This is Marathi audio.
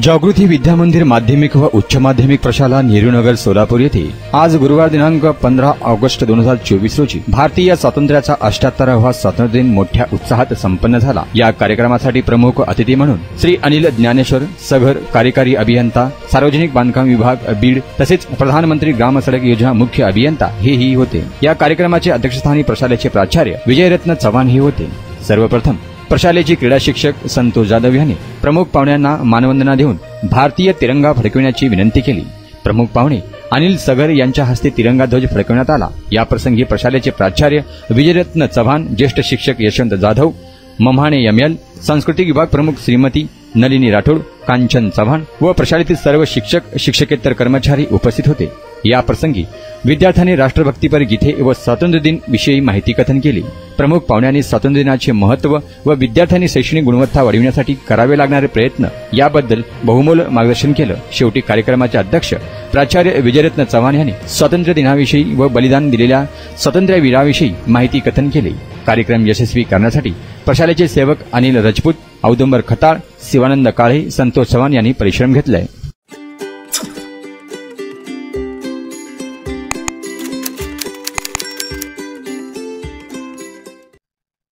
जागृती विद्या मंदिर माध्यमिक व उच्च माध्यमिक प्रशाला नेहरूनगर सोलापूर येथे आज गुरुवार दिनांक 15 ऑगस्ट 2024 रोजी भारतीय स्वातंत्र्याचा 78वा स्वातंत्र्य दिन मोठ्या उत्साहात संपन्न झाला। या कार्यक्रमासाठी प्रमुख अतिथी म्हणून श्री अनिल ज्ञानेश्वर सगर, कार्यकारी अभियंता, सार्वजनिक बांधकाम विभाग बीड, तसेच प्रधानमंत्री ग्राम सडक योजना मुख्य अभियंता हेही होते। या कार्यक्रमाचे अध्यक्षस्थानी प्रशालेचे प्राचार्य विजयरत्न चव्हाण हे होते। सर्वप्रथम प्रशालेचे क्रीडा शिक्षक संतोष जाधव यांनी प्रमुख पाहुण्यांना मानवंदना देऊन भारतीय तिरंगा फडकविण्याची विनंती केली। प्रमुख पाहुणे अनिल सगर यांच्या हस्ते तिरंगा ध्वज फडकविण्यात आला। या प्रसंगी प्रशालेचे प्राचार्य विजयरत्न चव्हाण, ज्येष्ठ शिक्षक यशवंत जाधव, मम्हाणे एमएल, सांस्कृतिक विभाग प्रमुख श्रीमती नलिनी राठोड, कांचन चव्हाण व प्रशालेतील सर्व शिक्षक शिक्षकेतर कर्मचारी उपस्थित होते। या प्रसंगी विद्यार्थ्यांनी राष्ट्रभक्तीपर गीते व स्वातंत्र्य दिन विषयी माहिती कथन केली। प्रमुख पाहुण्यांनी स्वातंत्र्य दिनाचे महत्त्व व विद्यार्थ्यांनी शैक्षणिक गुणवत्ता वाढविण्यासाठी करावे लागणारे प्रयत्न याबद्दल बहुमोल मार्गदर्शन केलं। शेवटी कार्यक्रमाचे अध्यक्ष प्राचार्य विजयरत्न चव्हाण यांनी स्वातंत्र्य दिनाविषयी व बलिदान दिलेल्या स्वातंत्र्यवीराविषयी माहिती कथन केले। कार्यक्रम यशस्वी करण्यासाठी प्रशालेचे सेवक अनिल राजपूत, औदुंबर खताळ, शिवानंद काळे, संतोष चव्हाण यांनी परिश्रम घेतले।